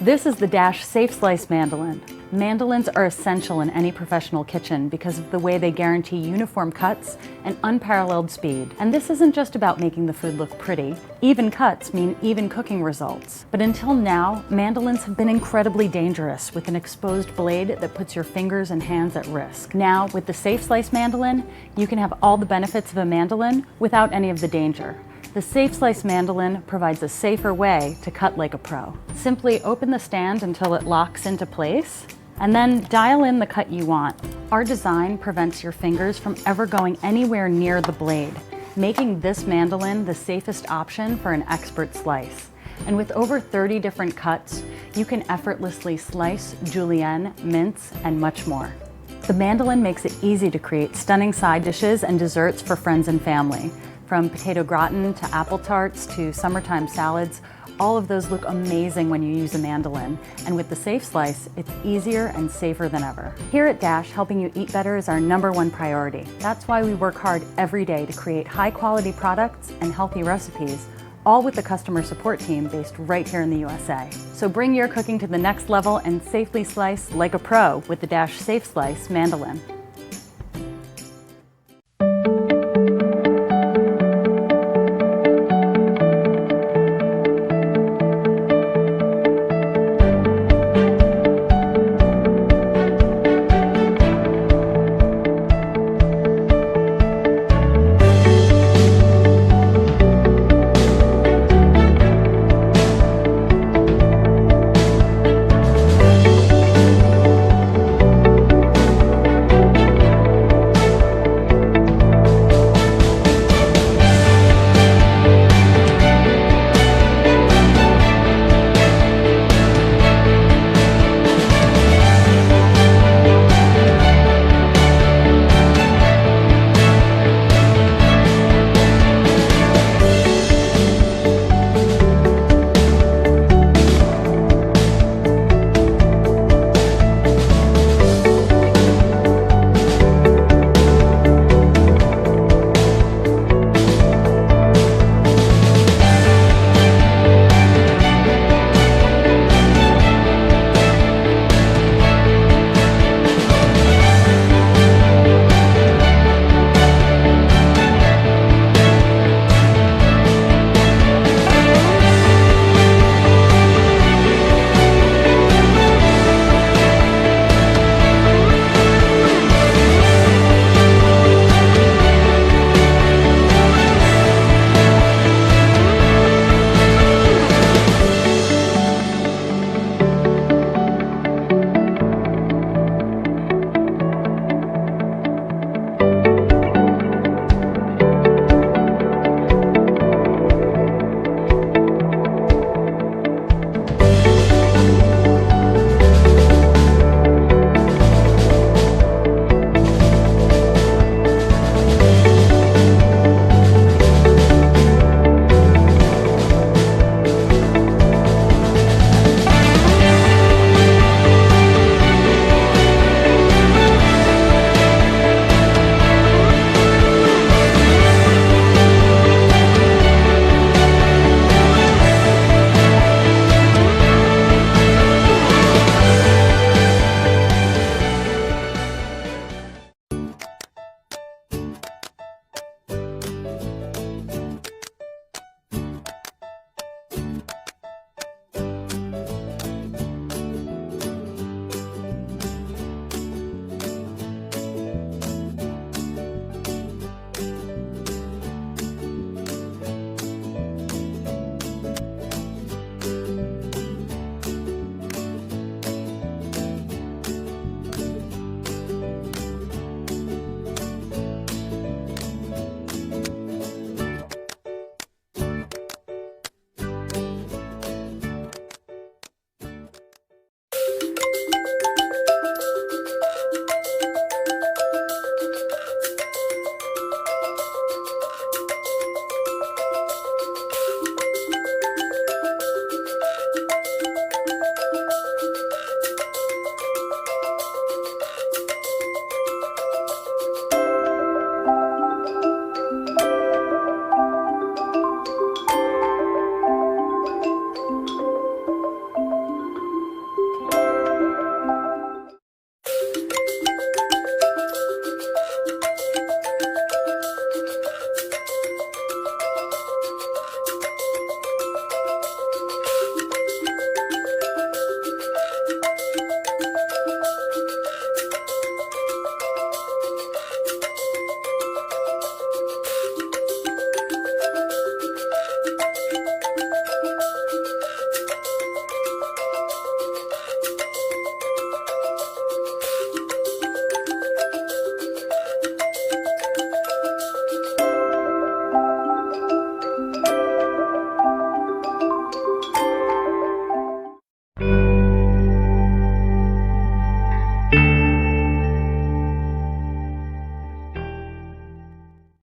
This is the Dash Safe Slice Mandolin. Mandolins are essential in any professional kitchen because of the way they guarantee uniform cuts and unparalleled speed. And this isn't just about making the food look pretty. Even cuts mean even cooking results. But until now, mandolins have been incredibly dangerous with an exposed blade that puts your fingers and hands at risk. Now, with the Safe Slice Mandolin, you can have all the benefits of a mandolin without any of the danger. The Safe Slice Mandolin provides a safer way to cut like a pro. Simply open the stand until it locks into place, and then dial in the cut you want. Our design prevents your fingers from ever going anywhere near the blade, making this mandolin the safest option for an expert slice. And with over 30 different cuts, you can effortlessly slice, julienne, mince, and much more. The mandolin makes it easy to create stunning side dishes and desserts for friends and family. From potato gratin to apple tarts to summertime salads, all of those look amazing when you use a mandolin. And with the Safe Slice, it's easier and safer than ever. Here at Dash, helping you eat better is our #1 priority. That's why we work hard every day to create high-quality products and healthy recipes, all with the customer support team based right here in the USA. So bring your cooking to the next level and safely slice like a pro with the Dash Safe Slice Mandolin.